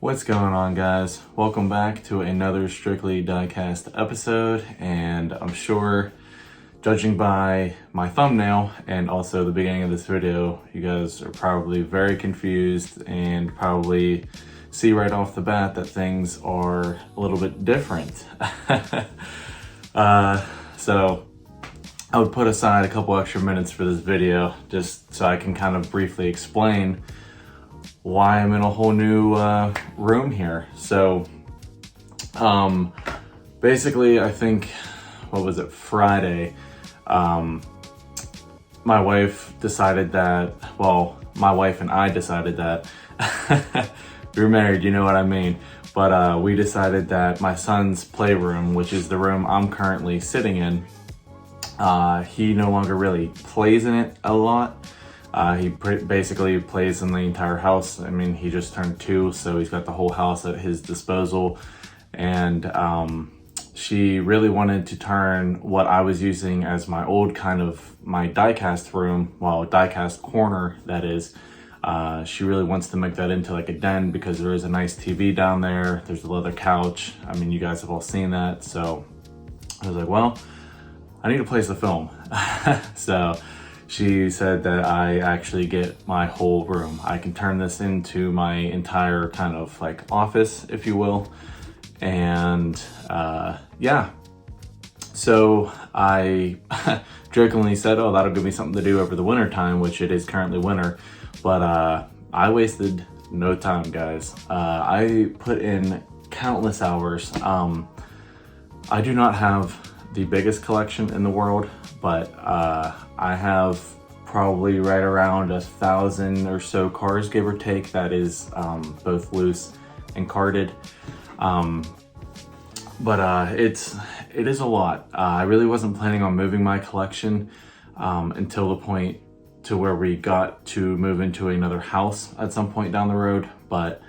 What's going on, guys? Welcome back to another Strictly Diecast episode, and I'm sure, judging by my thumbnail and also the beginning of this video, you guys are probably very confused and probably see right off the bat that things are a little bit different. So I would put aside a couple extra minutes for this video just so I can kind of briefly explain why I'm in a whole new room here. So basically, I think, what was it, Friday, my wife decided that, well, my wife and I decided that, we were married, you know what I mean, but we decided that my son's playroom, which is the room I'm currently sitting in, he no longer really plays in it a lot. He basically plays in the entire house. I mean, he just turned 2, so he's got the whole house at his disposal. And she really wanted to turn what I was using as my old kind of my diecast room, well, diecast corner, that is. She really wants to make that into like a den because there is a nice TV down there. There's a leather couch. I mean, you guys have all seen that. So I was like, well, I need a place to film. So she said that I actually get my whole room. I can turn this into my entire kind of like office, if you will. And yeah, so I jokingly said, oh, that'll give me something to do over the winter time, which it is currently winter. But I wasted no time, guys. I put in countless hours. I do not have the biggest collection in the world, but I have probably right around 1,000 or so cars, give or take, that is both loose and carded. But it is a lot. I really wasn't planning on moving my collection until the point to where we got to move into another house at some point down the road, but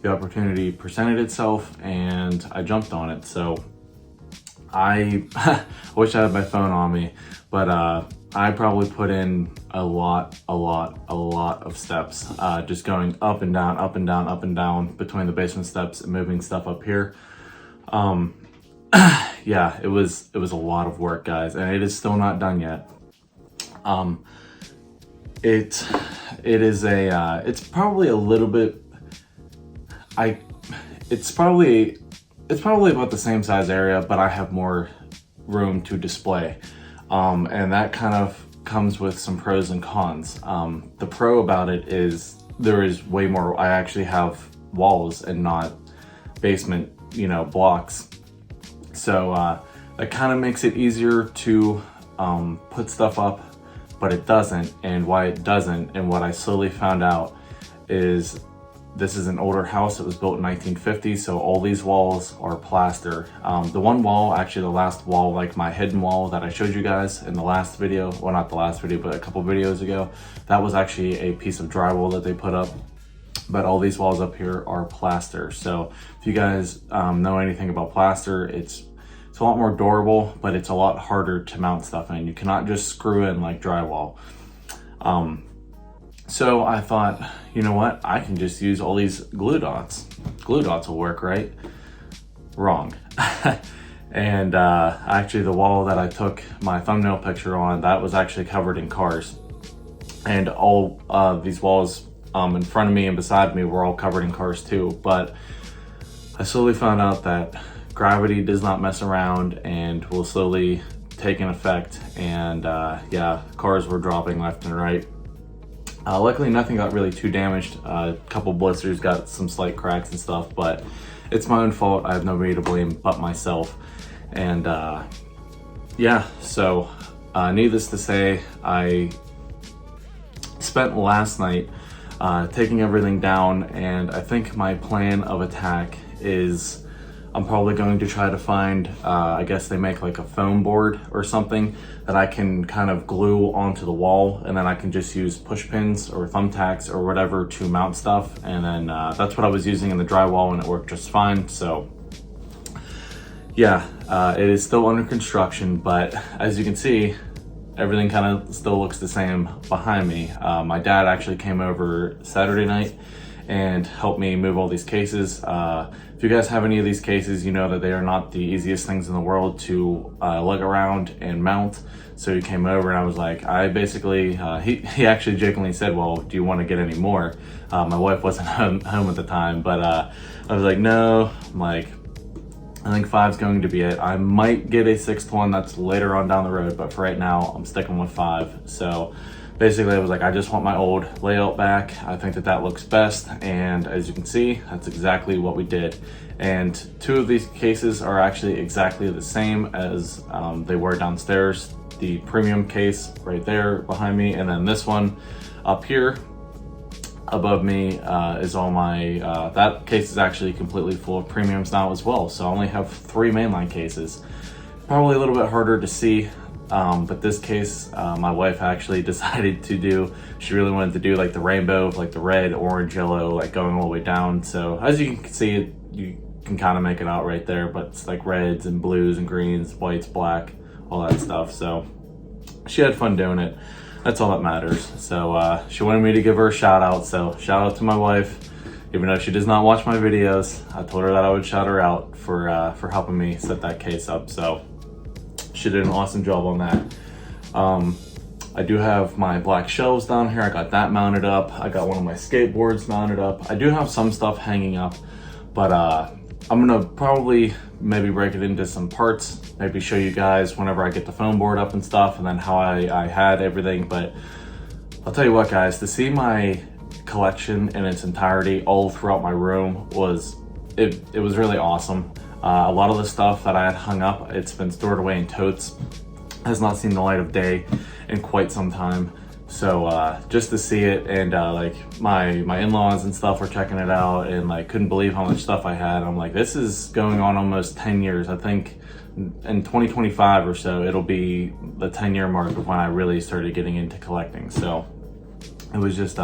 the opportunity presented itself and I jumped on it. So I wish I had my phone on me, but I probably put in a lot of steps, just going up and down, up and down, up and down between the basement steps and moving stuff up here. Yeah, it was a lot of work, guys, and it is still not done yet. It's probably a little bit, it's probably about the same size area, but I have more room to display. And that kind of comes with some pros and cons. The pro about it is there is way more, I actually have walls and not basement, blocks. So that kind of makes it easier to put stuff up, but it doesn't. And why it doesn't, and what I slowly found out, is this is an older house. It was built in 1950, so all these walls are plaster. The one wall, actually the last wall, like my hidden wall that I showed you guys in the last video, well, not the last video, but a couple videos ago, that was actually a piece of drywall that they put up. But all these walls up here are plaster. So if you guys know anything about plaster, it's a lot more durable, but it's a lot harder to mount stuff in. You cannot just screw in like drywall. So I thought, you know what? I can just use all these glue dots. Glue dots will work, right? Wrong. And actually the wall that I took my thumbnail picture on, that was actually covered in cars. And all these walls in front of me and beside me were all covered in cars too. But I slowly found out that gravity does not mess around and will slowly take an effect. And yeah, cars were dropping left and right. Luckily, nothing got really too damaged. A couple blisters, got some slight cracks and stuff, but it's my own fault. I have nobody to blame but myself. And yeah, so needless to say, I spent last night taking everything down, and I think my plan of attack is I'm probably going to try to find, I guess they make like a foam board or something that I can kind of glue onto the wall, and then I can just use push pins or thumbtacks or whatever to mount stuff. And then that's what I was using in the drywall, and it worked just fine. So yeah, it is still under construction, but as you can see, everything kind of still looks the same behind me. My dad actually came over Saturday night and helped me move all these cases. If you guys have any of these cases, you know that they are not the easiest things in the world to lug around and mount. So he came over and I was like, I basically, he actually jokingly said, well, do you want to get any more? My wife wasn't home at the time, but I was like, no. I'm like, I think 5's going to be it. I might get a 6th one that's later on down the road, but for right now, I'm sticking with 5. So basically I was like, I just want my old layout back. I think that that looks best. And as you can see, that's exactly what we did. And 2 of these cases are actually exactly the same as they were downstairs. The premium case right there behind me, and then this one up here above me is all my, that case is actually completely full of premiums now as well. So I only have 3 mainline cases. Probably a little bit harder to see, but this case, my wife actually decided to do, she really wanted to do like the rainbow of like the red, orange, yellow, like going all the way down. So as you can see, you can kind of make it out right there, but it's like reds and blues and greens, whites, black, all that stuff. So she had fun doing it. That's all that matters. So she wanted me to give her a shout out. So shout out to my wife, even though she does not watch my videos. I told her that I would shout her out for helping me set that case up. So she did an awesome job on that. I do have my black shelves down here. I got that mounted up. I got one of my skateboards mounted up. I do have some stuff hanging up, but I'm gonna probably maybe break it into some parts, maybe show you guys whenever I get the foam board up and stuff, and then how I had everything. But I'll tell you what, guys, to see my collection in its entirety all throughout my room was, it was really awesome. A lot of the stuff that I had hung up, it's been stored away in totes, has not seen the light of day in quite some time. So just to see it, and like my in-laws and stuff were checking it out and like couldn't believe how much stuff I had. I'm like, this is going on almost 10 years. I think in 2025 or so, it'll be the 10-year mark of when I really started getting into collecting. So it was just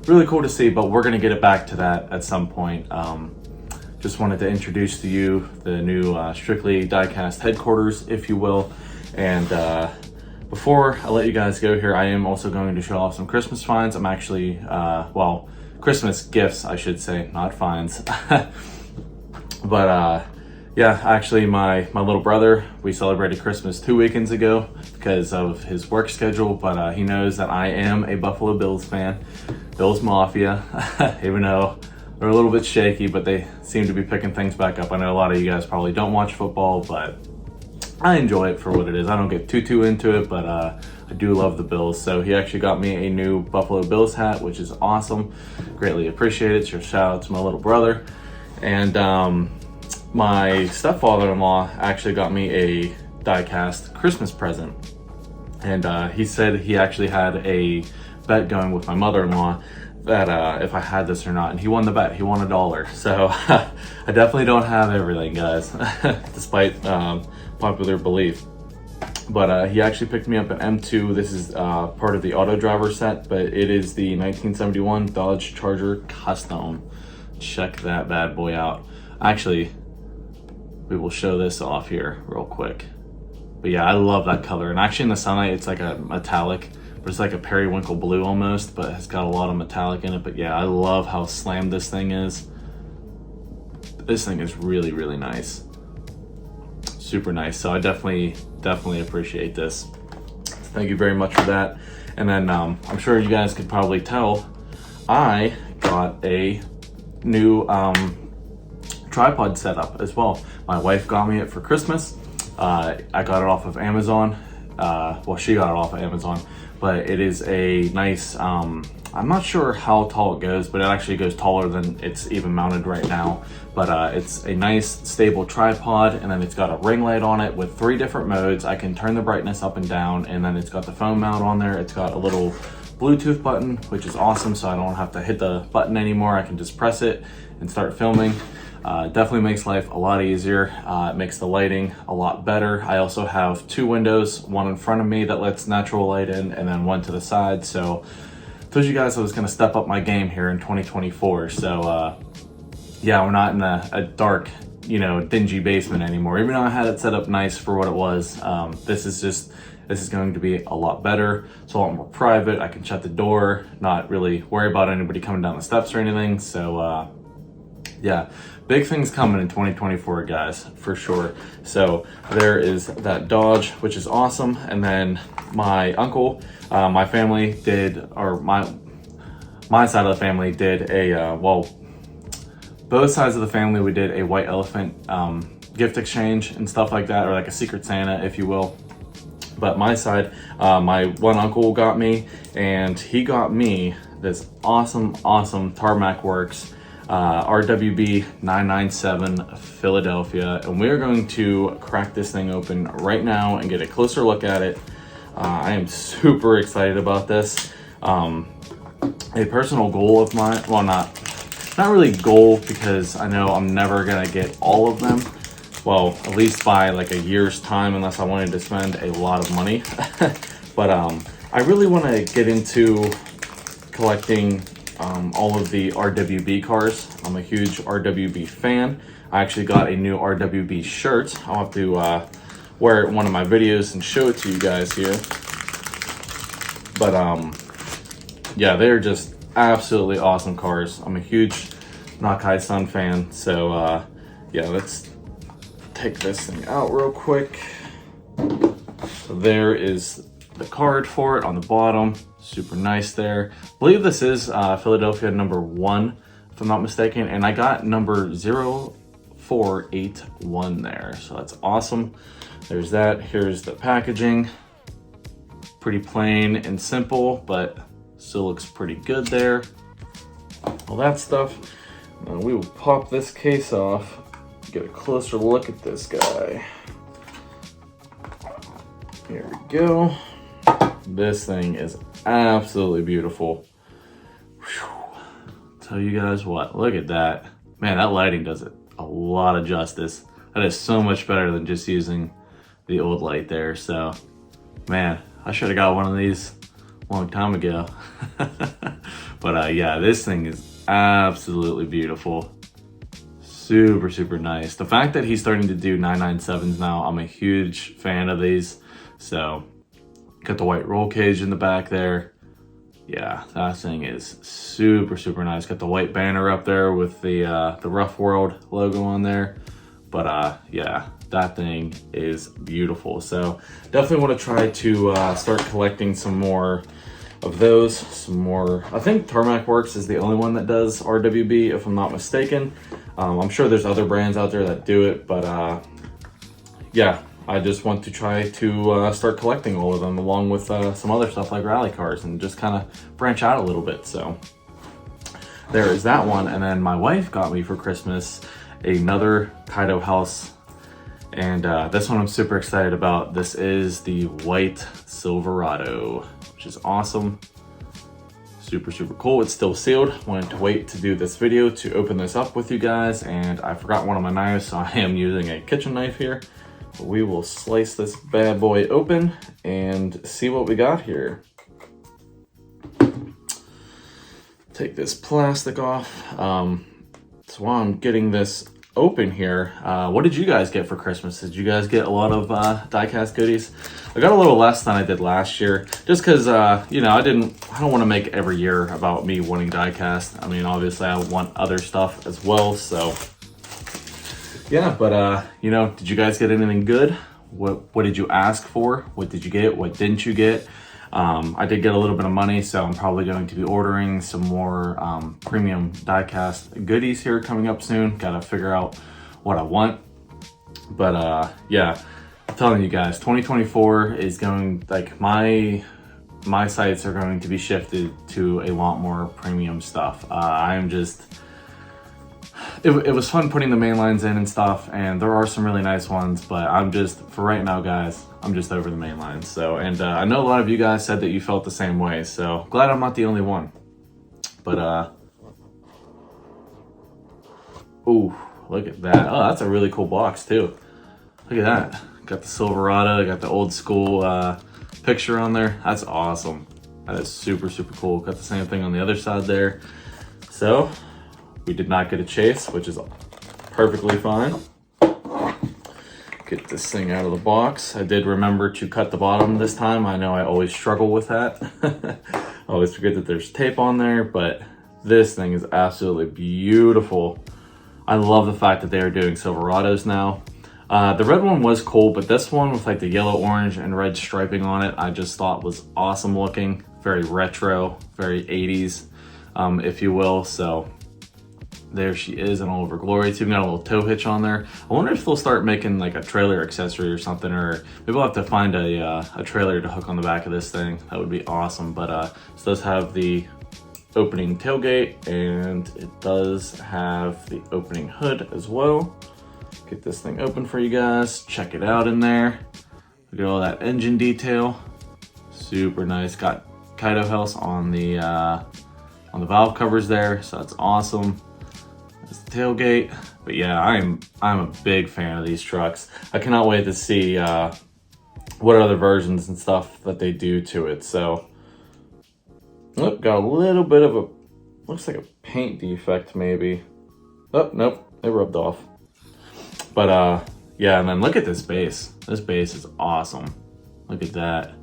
really cool to see, but we're gonna get it back to that at some point. Just wanted to introduce to you the new Strictly Diecast headquarters, if you will. And before I let you guys go here, I am also going to show off some Christmas finds. I'm actually, well, Christmas gifts, I should say, not finds. But yeah, actually my little brother, we celebrated Christmas 2 weekends ago because of his work schedule, but he knows that I am a Buffalo Bills fan, Bills Mafia, even though they're a little bit shaky, but they seem to be picking things back up. I know a lot of you guys probably don't watch football, but I enjoy it for what it is. I don't get too into it, but I do love the Bills. So he actually got me a new Buffalo Bills hat, which is awesome. Greatly appreciate it. So shout out to my little brother. And my stepfather-in-law actually got me a Diecast Christmas present. And he said he actually had a bet going with my mother-in-law that if I had this or not, and he won the bet. He won $1. So I definitely don't have everything, guys, despite popular belief. But he actually picked me up an M2. This is part of the auto driver set, but it is the 1971 Dodge Charger Custom. Check that bad boy out. Actually, we will show this off here real quick. But yeah, I love that color. And actually in the sunlight, it's like a metallic, but it's like a periwinkle blue almost, but it's got a lot of metallic in it. But yeah, I love how slammed this thing is. This thing is really, really nice. Super nice. So I definitely appreciate this. Thank you very much for that. And then I'm sure you guys could probably tell, I got a new tripod setup as well. My wife got me it for Christmas. I got it off of Amazon. Well, she got it off of Amazon, but it is a nice, I'm not sure how tall it goes, but it actually goes taller than it's even mounted right now. But it's a nice stable tripod, and then it's got a ring light on it with 3 different modes. I can turn the brightness up and down, and then it's got the phone mount on there. It's got a little Bluetooth button, which is awesome, so I don't have to hit the button anymore. I can just press it and start filming. Definitely makes life a lot easier. It makes the lighting a lot better. I also have 2 windows, one in front of me that lets natural light in, and then one to the side. So I told you guys I was gonna step up my game here in 2024. So yeah, we're not in a dark, you know, dingy basement anymore. Even though I had it set up nice for what it was, this is going to be a lot better. It's a lot more private. I can shut the door, not really worry about anybody coming down the steps or anything. So yeah, big things coming in 2024, guys, for sure. So there is that Dodge, which is awesome. And then my uncle, my family did, or my side of the family did a, well, both sides of the family, we did a white elephant gift exchange and stuff like that, or like a secret Santa, if you will. But my side, my one uncle got me, and he got me this awesome Tarmac Works RWB 997 Philadelphia, and we're going to crack this thing open right now and get a closer look at it. I am super excited about this. A personal goal of mine, well, not really goal, because I know I'm never gonna get all of them. Well, at least by like a year's time, unless I wanted to spend a lot of money. But I really want to get into collecting all of the RWB cars. I'm a huge RWB fan. I actually got a new RWB shirt. I'll have to wear it in one of my videos and show it to you guys here. But yeah, they're just absolutely awesome cars. I'm a huge Nakai Sun fan. So yeah, let's take this thing out real quick. So there is the card for it on the bottom. Super nice there. I believe this is Philadelphia number 1, if I'm not mistaken, and I got number 0481 there, so that's awesome. There's that. Here's the packaging. Pretty plain and simple, but still looks pretty good there. All that stuff. Now we will pop this case off, get a closer look at this guy. Here we go. This thing is absolutely beautiful. Whew. Tell you guys what, look at that. Man, that lighting does it a lot of justice. That is so much better than just using the old light there. So, man, I should have got one of these a long time ago. But yeah, this thing is absolutely beautiful. Super nice. The fact that he's starting to do 997s now, I'm a huge fan of these. So, got the white roll cage in the back there. Yeah, that thing is super nice. Got the white banner up there with the Rough World logo on there. But yeah, that thing is beautiful. So definitely want to try to start collecting some more of those. Some more. I think Tarmac Works is the only one that does RWB, if I'm not mistaken. I'm sure there's other brands out there that do it, but yeah, I just want to try to start collecting all of them, along with some other stuff like rally cars, and just kind of branch out a little bit. So there is that one. And then my wife got me for Christmas another Kaido House, and this one I'm super excited about. This is the white Silverado, which is awesome. Super cool. It's still sealed. Wanted to wait to do this video to open this up with you guys, and I forgot one of my knives, so I am using a kitchen knife here. But we will slice this bad boy open and see what we got here. Take this plastic off. So while I'm getting this open here, what did you guys get for Christmas? Did you guys get a lot of Diecast goodies? I got a little less than I did last year, just because you know, I don't want to make every year about me wanting Diecast. I mean, obviously I want other stuff as well, so yeah. But you know, did you guys get anything good? What did you ask for? What did you get? What didn't you get? I did get a little bit of money, so I'm probably going to be ordering some more premium Diecast goodies here coming up soon. Gotta figure out what I want. But yeah, I'm telling you guys, 2024 is going, like, my sights are going to be shifted to a lot more premium stuff. I'm just, it was fun putting the main lines in and stuff, and there are some really nice ones, but I'm just, for right now, guys, I'm just over the main lines. So, and I know a lot of you guys said that you felt the same way, so glad I'm not the only one. But ooh, look at that. Oh, that's a really cool box too. Look at that. Got the Silverado, got the old school picture on there. That's awesome. That is super cool. Got the same thing on the other side there. So we did not get a chase, which is perfectly fine. get this thing out of the box. I did remember to cut the bottom this time. I know I always struggle with that. I always forget that there's tape on there, but this thing is absolutely beautiful. I love the fact that they are doing Silverados now. The red one was cool, but this one with like the yellow, orange, and red striping on it, I just thought was awesome looking. Very retro, very 80s, if you will. So there she is in all of her glory. It's even got a little tow hitch on there. I wonder if they'll start making like a trailer accessory or something, or maybe we'll have to find a trailer to hook on the back of this thing. That would be awesome. But this does have the opening tailgate, and it does have the opening hood as well. Get this thing open for you guys. Check it out in there. Look at all that engine detail. Super nice. Got Kaido House on the valve covers there, so that's awesome. That's the tailgate. But yeah, I'm a big fan of these trucks. I cannot wait to see what other versions and stuff that they do to it. So, oh, got a little bit of a, looks like a paint defect maybe. Oh, nope, it rubbed off. But yeah, and then look at this base. This base is awesome. Look at that.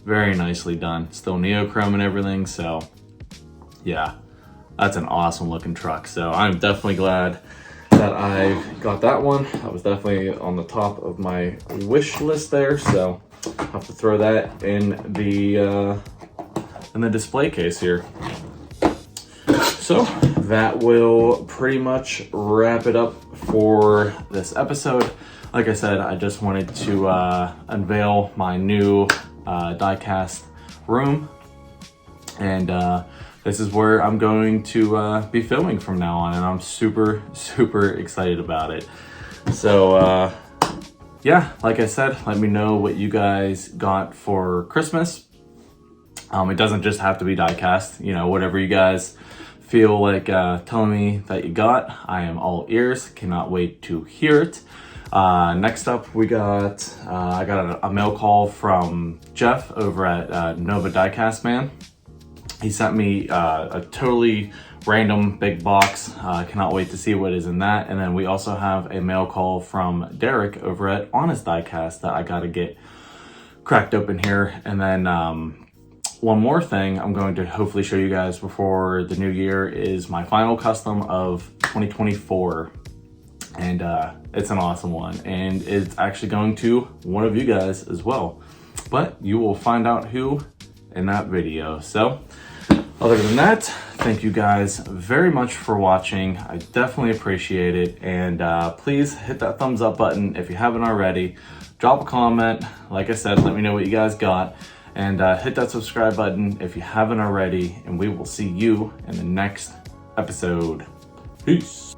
Very nicely done. Still neochrome and everything, so yeah, that's an awesome looking truck. So I'm definitely glad that I got that one. That was definitely on the top of my wish list there, so I'll have to throw that in the display case here. So that will pretty much wrap it up for this episode. Like I said, I just wanted to unveil my new Diecast room, and this is where I'm going to be filming from now on, and I'm super excited about it. So yeah, like I said, let me know what you guys got for Christmas. It doesn't just have to be Diecast, you know, whatever you guys feel like telling me that you got, I am all ears. Cannot wait to hear it. Next up, we got I got a mail call from Jeff over at Nova Diecast Man. He sent me a totally random big box. I cannot wait to see what is in that. And then we also have a mail call from Derek over at Honest Diecast that I got to get cracked open here. And then one more thing I'm going to hopefully show you guys before the new year is my final custom of 2024. And it's an awesome one. And it's actually going to one of you guys as well. But you will find out who in that video. So other than that, thank you guys very much for watching. I definitely appreciate it. And please hit that thumbs up button if you haven't already. Drop a comment. Like I said, let me know what you guys got. And hit that subscribe button if you haven't already. And we will see you in the next episode. Peace.